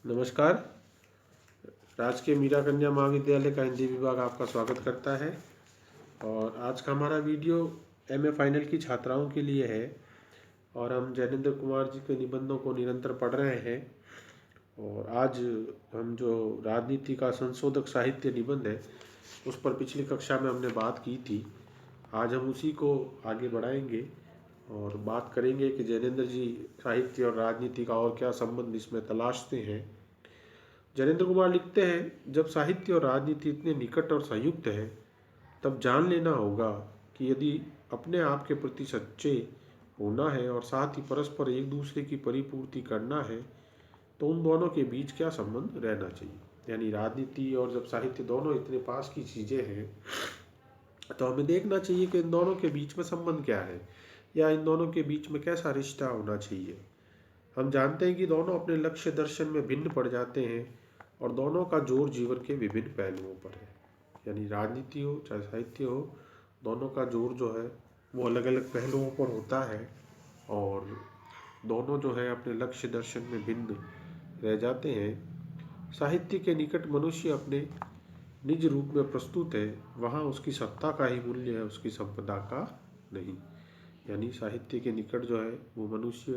नमस्कार। राजकीय मीरा कन्या महाविद्यालय का हिंदी विभाग आपका स्वागत करता है। और आज का हमारा वीडियो एमए फाइनल की छात्राओं के लिए है। और हम जैनेंद्र कुमार जी के निबंधों को निरंतर पढ़ रहे हैं। और आज हम जो राजनीति का संशोधक साहित्य निबंध है उस पर पिछली कक्षा में हमने बात की थी। आज हम उसी को आगे बढ़ाएंगे और बात करेंगे कि जैनेंद्र जी साहित्य और राजनीति का और क्या संबंध इसमें तलाशते हैं। जैनेंद्र कुमार लिखते हैं, जब साहित्य और राजनीति इतने निकट और संयुक्त है तब जान लेना होगा कि यदि अपने आप के प्रति सच्चे होना है और साथ ही परस्पर एक दूसरे की परिपूर्ति करना है तो उन दोनों के बीच क्या संबंध रहना चाहिए। यानी राजनीति और जब साहित्य दोनों इतने पास की चीज़ें हैं तो हमें देखना चाहिए कि इन दोनों के बीच में संबंध क्या है या इन दोनों के बीच में कैसा रिश्ता होना चाहिए। हम जानते हैं कि दोनों अपने लक्ष्य दर्शन में भिन्न पड़ जाते हैं और दोनों का जोर जीवन के विभिन्न पहलुओं पर है। यानी राजनीति हो चाहे साहित्य हो, दोनों का जोर जो है वो अलग अलग पहलुओं पर होता है और दोनों जो है अपने लक्ष्य दर्शन में भिन्न रह जाते हैं। साहित्य के निकट मनुष्य अपने निज रूप में प्रस्तुत है, वहाँ उसकी सत्ता का ही मूल्य है, उसकी संपदा का नहीं। यानी साहित्य के निकट जो है वो मनुष्य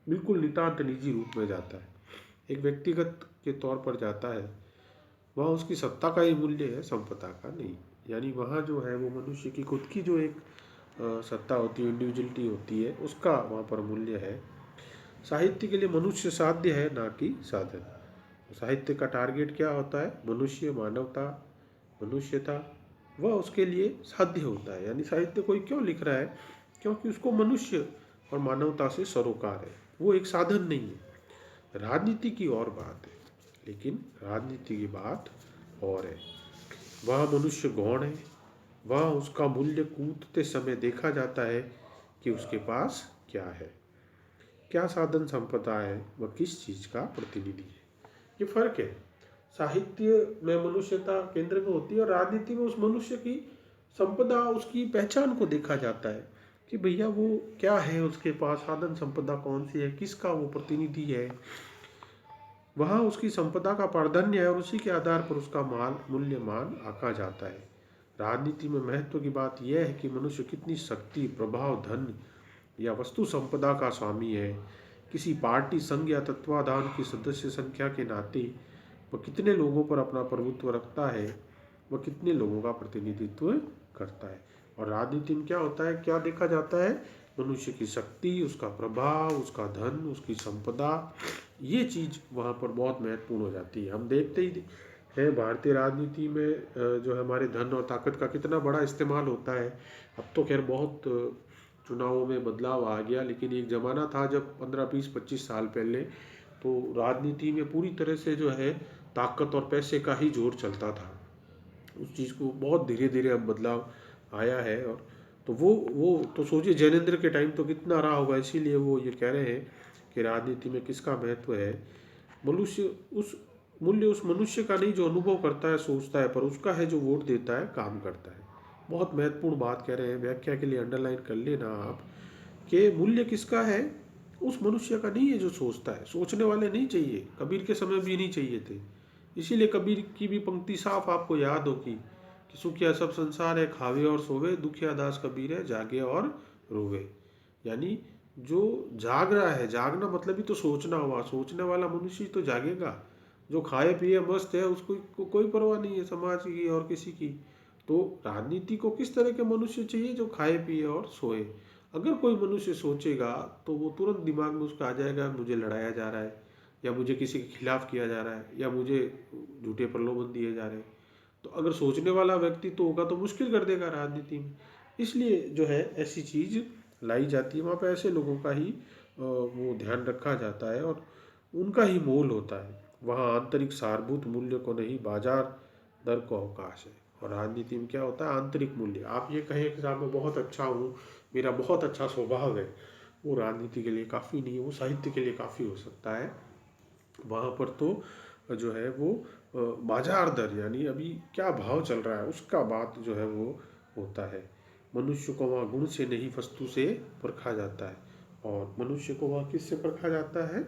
बिल्कुल नितांत निजी रूप में जाता है, एक व्यक्तिगत के तौर पर जाता है। वहाँ उसकी सत्ता का ही मूल्य है, संपदा का नहीं। यानी वहाँ जो है वो मनुष्य की खुद की जो एक सत्ता होती है, इंडिविजुअलिटी होती है, उसका वहाँ पर मूल्य है। साहित्य के लिए मनुष्य साध्य है, ना कि साधन। साहित्य का टारगेट क्या होता है? मनुष्य, मानवता, मनुष्यता, वह उसके लिए साध्य होता है। यानी साहित्य कोई क्यों लिख रहा है? क्योंकि उसको मनुष्य और मानवता से सरोकार है, वो एक साधन नहीं है। राजनीति की और बात है, लेकिन राजनीति की बात और है। वह मनुष्य गौण है, वह उसका मूल्य कूदते समय देखा जाता है कि उसके पास क्या है, क्या साधन संपदा है, वह किस चीज़ का प्रतिनिधि है। ये फर्क है। साहित्य में मनुष्यता केंद्र में होती है और राजनीति में उस मनुष्य की संपदा, उसकी पहचान को देखा जाता है कि भैया वो क्या है, उसके पास साधन संपदा कौन सी है, किसका वो प्रतिनिधि है। वहाँ उसकी संपदा का प्राधान्य है और उसी के आधार पर उसका मूल्यमान आंका जाता है। राजनीति में महत्व की बात यह है कि मनुष्य कितनी शक्ति, प्रभाव, धन या वस्तु संपदा का स्वामी है। किसी पार्टी, संघ या तत्वाधान की सदस्य संख्या के नाते वह कितने लोगों पर अपना प्रभुत्व रखता है, वह कितने लोगों का प्रतिनिधित्व करता है। और राजनीति में क्या होता है, क्या देखा जाता है? मनुष्य की शक्ति, उसका प्रभाव, उसका धन, उसकी संपदा, ये चीज़ वहाँ पर बहुत महत्वपूर्ण हो जाती है। हम देखते ही हैं भारतीय राजनीति में जो है हमारे धन और ताकत का कितना बड़ा इस्तेमाल होता है। अब तो खैर बहुत चुनावों में बदलाव आ गया, लेकिन एक ज़माना था जब 15-20-25 साल पहले तो राजनीति में पूरी तरह से जो है ताकत और पैसे का ही जोर चलता था। उस चीज़ को बहुत धीरे धीरे अब बदलाव आया है। और तो वो तो सोचिए जैनेंद्र के टाइम तो कितना रहा होगा, इसीलिए वो ये कह रहे हैं कि राजनीति में किसका महत्व है। मनुष्य उस मूल्य उस मनुष्य का नहीं जो अनुभव करता है, सोचता है, पर उसका है जो वोट देता है, काम करता है। बहुत महत्वपूर्ण बात कह रहे हैं, व्याख्या के लिए अंडरलाइन कर लेना आप कि मूल्य किसका है? उस मनुष्य का नहीं है जो सोचता है। सोचने वाले नहीं चाहिए, कबीर के समय भी नहीं चाहिए थे। इसीलिए कबीर की भी पंक्ति साफ आपको याद होगी कि सुखिया सब संसार है, खावे और सोवे, दुखिया दास कबीर है, जागे और रोवे। यानी जो जाग रहा है, जागना मतलब ही तो सोचना हुआ। सोचने वाला मनुष्य तो जागेगा। जो खाए पिए मस्त है उसको कोई परवाह नहीं है समाज की और किसी की। तो राजनीति को किस तरह के मनुष्य चाहिए? जो खाए पिए और सोए। अगर कोई मनुष्य सोचेगा तो वो तुरंत दिमाग में उसका आ जाएगा मुझे लड़ाया जा रहा है, या मुझे किसी के खिलाफ किया जा रहा है, या मुझे झूठे प्रलोभन दिए जा रहे हैं। तो अगर सोचने वाला व्यक्ति तो होगा तो मुश्किल कर देगा राजनीति में। इसलिए जो है ऐसी चीज़ लाई जाती है, वहाँ पे ऐसे लोगों का ही वो ध्यान रखा जाता है और उनका ही मोल होता है। वहाँ आंतरिक सारभूत मूल्य को नहीं, बाजार दर को अवकाश है। और राजनीति में क्या होता है? आंतरिक मूल्य। आप ये कहें कि साहब मैं बहुत अच्छा हूँ, मेरा बहुत अच्छा स्वभाव है, वो राजनीति के लिए काफ़ी नहीं है, वो साहित्य के लिए काफ़ी हो सकता है। वहाँ पर तो जो है वो बाजार दर, यानी अभी क्या भाव चल रहा है उसका बात जो है वो होता है। मनुष्य को वहाँ गुण से नहीं वस्तु से परखा जाता है। और मनुष्य को वहाँ किससे परखा जाता है?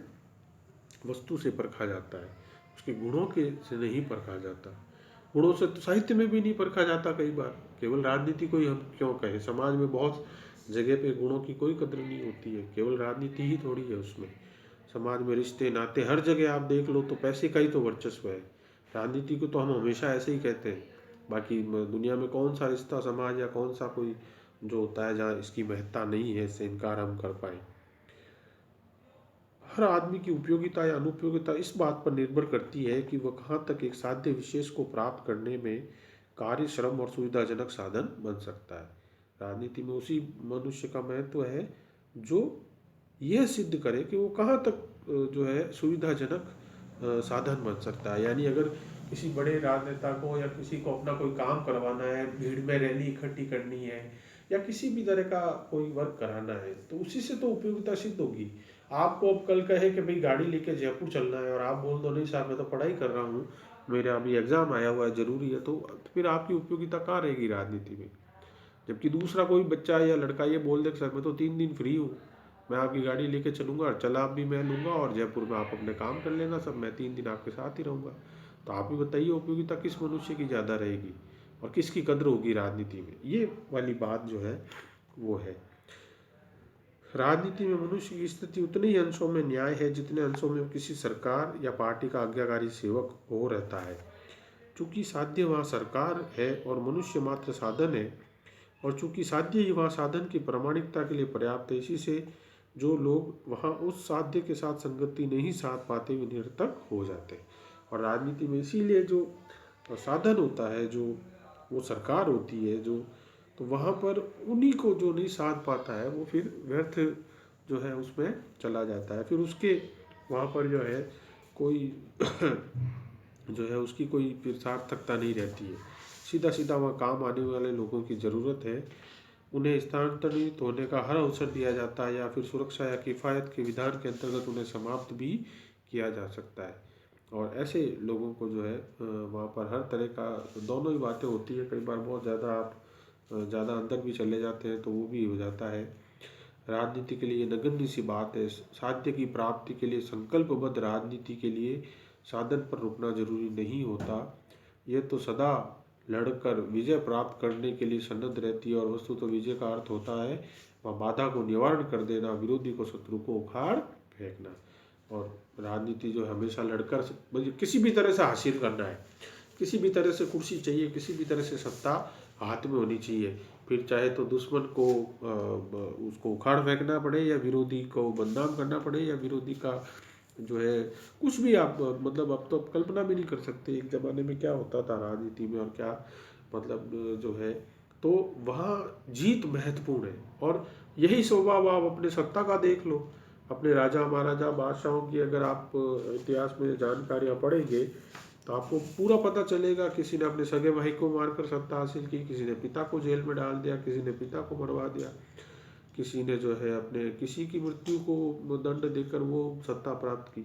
वस्तु से परखा जाता है, उसके गुणों के से नहीं परखा जाता। गुणों से तो साहित्य में भी नहीं परखा जाता कई बार, केवल राजनीति को ही हम क्यों कहें। समाज में बहुत जगह पे गुणों की कोई कदर नहीं होती है, केवल राजनीति ही थोड़ी है उसमें। समाज में रिश्ते नाते हर जगह आप देख लो तो पैसे का ही तो वर्चस्व है। राजनीति को तो हम हमेशा ऐसे ही कहते हैं, बाकी दुनिया में कौन सा रिश्ता समाज या कौन सा कोई जो होता है जहाँ इसकी महत्ता नहीं है, इससे इनकार हम कर पाए। हर आदमी की उपयोगिता या अनुपयोगिता इस बात पर निर्भर करती है कि वह कहाँ तक एक साध्य विशेष को प्राप्त करने में कार्य, श्रम और सुविधाजनक साधन बन सकता है। राजनीति में उसी मनुष्य का महत्व है जो यह सिद्ध करे कि वो कहाँ तक जो है सुविधाजनक साधन बन सकता है। यानी अगर किसी बड़े राजनेता को या किसी को अपना कोई काम करवाना है, भीड़ में रैली इकट्ठी करनी है या किसी भी तरह का कोई वर्क कराना है, तो उसी से तो उपयोगिता सिद्ध होगी। आपको अब कल कहे कि भाई गाड़ी लेके जयपुर चलना है और आप बोल दो नहीं साहब मैं तो पढ़ाई कर रहा हूँ, मेरा अभी एग्जाम आया हुआ है, जरूरी है, तो फिर आपकी उपयोगिता कहाँ रहेगी राजनीति में। जबकि दूसरा कोई बच्चा या लड़का ये बोल दे सर मैं तो 3 दिन फ्री हूँ, मैं आपकी गाड़ी लेके चलूंगा, चला भी मैं लूंगा और जयपुर में आप अपने काम कर लेना सब, मैं 3 दिन आपके साथ ही रहूंगा। तो आप ही बताइए उपयोगिता किस मनुष्य की ज़्यादा रहेगी और किसकी कद्र होगी राजनीति में। ये वाली बात जो है वो है। राजनीति में मनुष्य की स्थिति उतने ही अंशों में न्याय है जितने अंशों में किसी सरकार या पार्टी का आज्ञाकारी सेवक हो रहता है। चूंकि साध्य वहाँ सरकार है और मनुष्य मात्र साधन है, और चूंकि साध्य ही वहाँ साधन की प्रामाणिकता के लिए पर्याप्त है, इसी से जो लोग वहाँ उस साध्य के साथ संगति नहीं साध पाते वे निरर्थक हो जाते हैं। और राजनीति में इसीलिए जो साधन होता है, जो वो सरकार होती है जो, तो वहाँ पर उन्हीं को जो नहीं साध पाता है वो फिर व्यर्थ जो है उसमें चला जाता है, फिर उसके वहाँ पर जो है कोई जो है उसकी कोई फिर सार्थकता नहीं रहती है। सीधा सीधा वहाँ काम आने वाले लोगों की ज़रूरत है, उन्हें स्थानांतरित होने का हर अवसर दिया जाता है या फिर सुरक्षा या किफ़ायत के विधान के अंतर्गत उन्हें समाप्त भी किया जा सकता है। और ऐसे लोगों को जो है वहाँ पर हर तरह का दोनों ही बातें होती है। कई बार बहुत ज़्यादा आप ज़्यादा अंदर भी चले जाते हैं तो वो भी हो जाता है। राजनीति के लिए नगण्य सी बात है। साध्य की प्राप्ति के लिए संकल्पबद्ध राजनीति के लिए साधन पर रुकना जरूरी नहीं होता। यह तो सदा लड़कर विजय प्राप्त करने के लिए सन्नद्ध रहती है, और वस्तु तो विजय का अर्थ होता है वह बाधा को निवारण कर देना, विरोधी को शत्रु को उखाड़ फेंकना। और राजनीति जो हमेशा लड़कर किसी भी तरह से हासिल करना है, किसी भी तरह से कुर्सी चाहिए, किसी भी तरह से सत्ता हाथ में होनी चाहिए, फिर चाहे तो दुश्मन को उसको उखाड़ फेंकना पड़े या विरोधी को बदनाम करना पड़े या विरोधी का जो है कुछ भी आप मतलब अब तो कल्पना भी नहीं कर सकते एक ज़माने में क्या होता था राजनीति में और क्या मतलब जो है। तो वहाँ जीत महत्वपूर्ण है, और यही स्वभाव आप अपने सत्ता का देख लो। अपने राजा महाराजा बादशाहों की अगर आप इतिहास में जानकारियाँ पढ़ेंगे तो आपको पूरा पता चलेगा। किसी ने अपने सगे भाई को मारकर सत्ता हासिल की, किसी ने पिता को जेल में डाल दिया, किसी ने पिता को मरवा दिया, किसी ने जो है अपने किसी की मृत्यु को दंड देकर वो सत्ता प्राप्त की।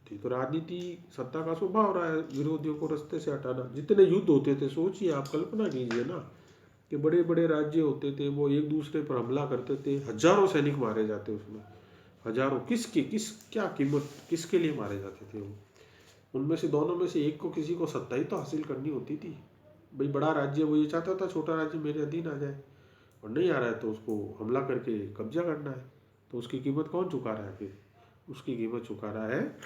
ठीक, तो राजनीति सत्ता का स्वभाव रहा है विरोधियों को रास्ते से हटाना। जितने युद्ध होते थे सोचिए आप, कल्पना कीजिए ना कि बड़े बड़े राज्य होते थे वो एक दूसरे पर हमला करते थे, हजारों सैनिक मारे जाते उसमें, हजारों क्या कीमत किसके लिए मारे जाते थे वो। उनमें से दोनों में से एक को किसी को सत्ता ही तो हासिल करनी होती थी। भाई बड़ा राज्य वो ये चाहता था छोटा राज्य मेरे अधीन आ जाए, और नहीं आ रहा है तो उसको हमला करके कब्जा करना है। तो उसकी कीमत कौन चुका रहा है फिर? उसकी कीमत चुका रहा है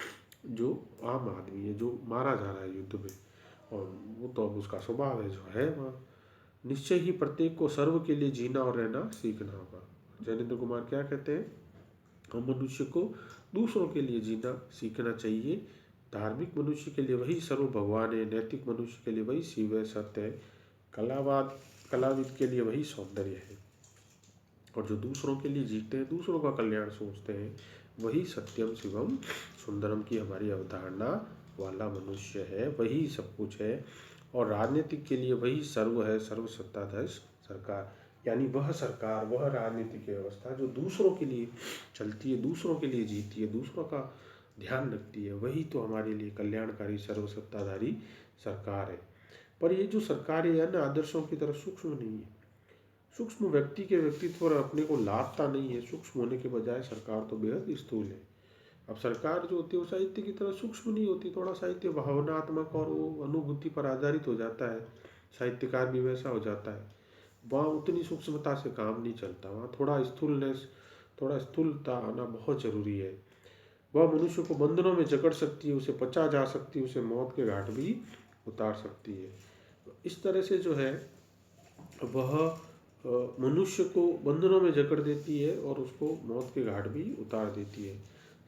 जो आम आदमी है, जो मारा जा रहा है युद्ध में। और वो तो अब उसका स्वभाव है जो है वहाँ। निश्चय ही प्रत्येक को सर्व के लिए जीना और रहना सीखना होगा। जैनेन्द्र कुमार क्या कहते हैं? हम मनुष्य को दूसरों के लिए जीना सीखना चाहिए। धार्मिक मनुष्य के लिए वही सर्व भगवान है, नैतिक मनुष्य के लिए वही शिव है, सत्य है, कलाविद के लिए वही सौंदर्य है, और जो दूसरों के लिए जीते हैं, दूसरों का कल्याण सोचते हैं, वही सत्यम शिवम सुंदरम की हमारी अवधारणा वाला मनुष्य है, वही सब कुछ है। और राजनीतिक के लिए वही सर्व है, सर्व सत्ताधीश सरकार, यानी वह सरकार, वह राजनीतिक व्यवस्था जो दूसरों के लिए चलती है, दूसरों के लिए जीती है, दूसरों का ध्यान रखती है, वही तो हमारे लिए कल्याणकारी सर्वसत्ताधारी सरकार है। पर ये जो सरकार है अन्य आदर्शों की तरह सूक्ष्म नहीं है, सूक्ष्म व्यक्ति के व्यक्तित्व और अपने को लाभता नहीं है। सूक्ष्म होने के बजाय सरकार तो बेहद स्थूल है। अब सरकार जो होती है वो साहित्य की तरह सूक्ष्म नहीं होती, थोड़ा साहित्य भावनात्मक और वो अनुभूति पर आधारित हो जाता है, साहित्यकार भी वैसा हो जाता है। वहाँ उतनी सूक्ष्मता से काम नहीं चलता, वहाँ थोड़ा स्थूलता आना बहुत जरूरी है। वह मनुष्य को बंधनों में जकड़ सकती है, उसे पचा जा सकती है, उसे मौत के घाट भी उतार सकती है। इस तरह से जो है वह मनुष्य को बंधनों में जकड़ देती है और उसको मौत के घाट भी उतार देती है।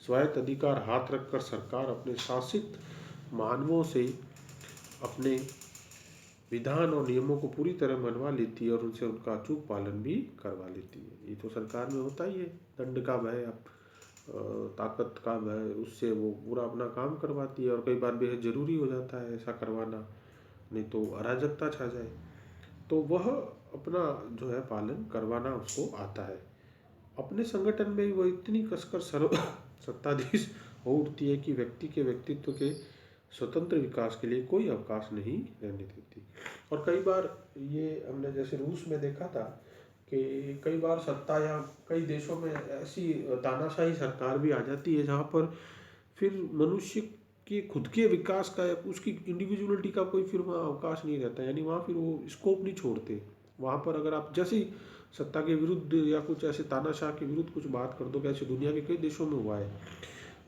स्वायत्त अधिकार हाथ रखकर सरकार अपने शासित मानवों से अपने विधान और नियमों को पूरी तरह मनवा लेती है और उनसे उनका अचूक पालन भी करवा लेती है। ये तो सरकार में होता ही है, दंड का भय, ताकत का भय, उससे वो पूरा अपना काम करवाती है और कई बार बेहद जरूरी हो जाता है ऐसा करवाना, नहीं तो अराजकता छा जाए। तो वह अपना जो है पालन करवाना उसको आता है। अपने संगठन में वह इतनी कसकर सर्व सत्ताधीश हो उठती है कि व्यक्ति के व्यक्तित्व के स्वतंत्र विकास के लिए कोई अवकाश नहीं रहने देती। और कई बार ये हमने जैसे रूस में देखा था कि कई बार सत्ता या कई देशों में ऐसी तानाशाही सरकार भी आ जाती है जहाँ पर फिर मनुष्य के खुद के विकास का या उसकी इंडिविजुअलिटी का कोई फिर वहाँ अवकाश नहीं रहता, यानी वहाँ फिर वो स्कोप नहीं छोड़ते। वहाँ पर अगर आप जैसे ही सत्ता के विरुद्ध या कुछ ऐसे तानाशाह के विरुद्ध कुछ बात कर दो, कैसे दुनिया के कई देशों में हुआ है,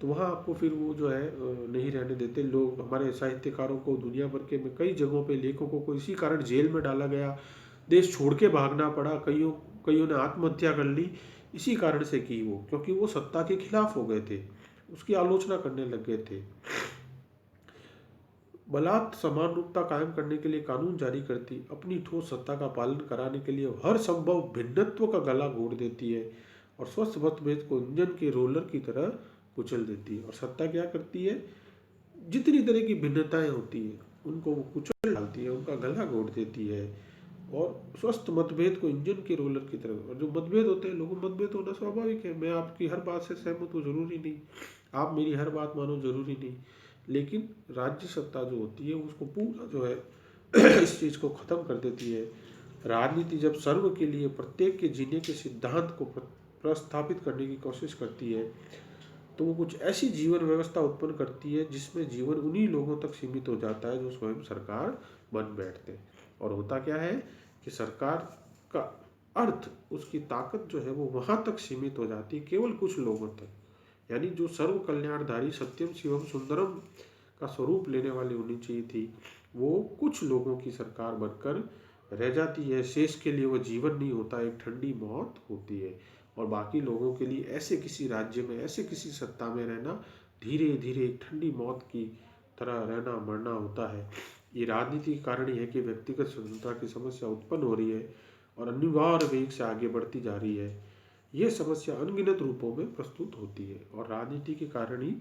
तो वहाँ आपको फिर वो जो है नहीं रहने देते लोग। हमारे साहित्यकारों को दुनिया भर के में कई जगहों पे लेखकों को इसी कारण जेल में डाला गया, देश छोड़ के भागना पड़ा, कईयों ने आत्महत्या कर ली इसी कारण से की वो, क्योंकि वो सत्ता के खिलाफ हो गए थे, उसकी आलोचना करने लग गए थे। बलात् समान रूपता कायम करने के लिए कानून जारी करती, अपनी ठोस सत्ता का पालन कराने के लिए हर संभव भिन्नत्व का गला घोट देती है और स्वस्थ मतभेद को इंजन के रोलर की तरह कुचल देती है। और सत्ता क्या करती है, जितनी तरह की भिन्नताएं होती है उनको वो कुचल डालती है, उनका गला घोट देती है और स्वस्थ मतभेद को इंजन के रोलर की तरह। और जो मतभेद होते हैं, लोगों में मतभेद होना स्वाभाविक है, मैं आपकी हर बात से सहमत हूँ जरूरी नहीं, आप मेरी हर बात मानो जरूरी नहीं, लेकिन राज्य सत्ता जो होती है उसको पूरा जो है इस चीज़ को ख़त्म कर देती है। राजनीति जब सर्व के लिए प्रत्येक के जीने के सिद्धांत को प्रस्थापित करने की कोशिश करती है तो वो कुछ ऐसी जीवन व्यवस्था उत्पन्न करती है जिसमें जीवन उन्हीं लोगों तक सीमित हो जाता है जो स्वयं सरकार बन बैठते हैं। और होता क्या है कि सरकार का अर्थ, उसकी ताकत जो है वो वहाँ तक सीमित हो जाती है, केवल कुछ लोगों तक, यानी जो सर्व कल्याणधारी सत्यम शिवम सुंदरम का स्वरूप लेने वाली होनी चाहिए थी, वो कुछ लोगों की सरकार बनकर रह जाती है। शेष के लिए वो जीवन नहीं होता, एक ठंडी मौत होती है। और बाकी लोगों के लिए ऐसे किसी राज्य में, ऐसे किसी सत्ता में रहना धीरे धीरे एक ठंडी मौत की तरह रहना मरना होता है। ये राजनीति के कारण ही है कि व्यक्तिगत स्वतंत्रता की समस्या उत्पन्न हो रही है और अनिवार्य वेग से आगे बढ़ती जा रही है। ये समस्या अनगिनत रूपों में प्रस्तुत होती है और राजनीति के कारण ही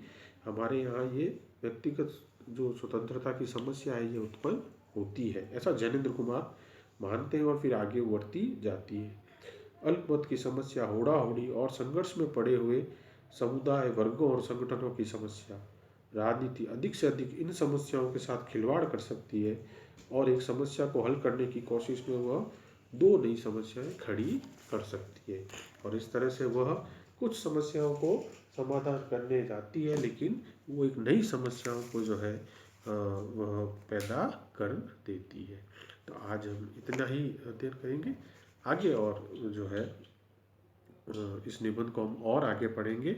हमारे यहाँ ये व्यक्तिगत जो स्वतंत्रता की समस्या है ये उत्पन्न होती है, ऐसा जैनेन्द्र कुमार मानते हैं। और फिर आगे बढ़ती जाती है। अल्पमत की समस्या, होड़ा होड़ी और संघर्ष में पड़े हुए समुदाय, वर्गों और संगठनों की समस्या। राजनीति अधिक से अधिक इन समस्याओं के साथ खिलवाड़ कर सकती है और एक समस्या को हल करने की कोशिश में वह दो नई समस्याएं खड़ी कर सकती है। और इस तरह से वह कुछ समस्याओं को समाधान करने जाती है, लेकिन वो एक नई समस्याओं को जो है वह पैदा कर देती है। तो आज हम इतना ही अध्ययन करेंगे आगे, और जो है इस निबंध को हम और आगे पढ़ेंगे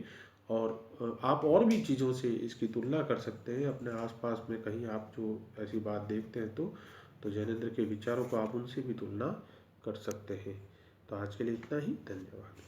और आप और भी चीज़ों से इसकी तुलना कर सकते हैं अपने आसपास में, कहीं आप जो ऐसी बात देखते हैं तो जैनेन्द्र के विचारों को आप उनसे भी तुलना कर सकते हैं। तो आज के लिए इतना ही, धन्यवाद।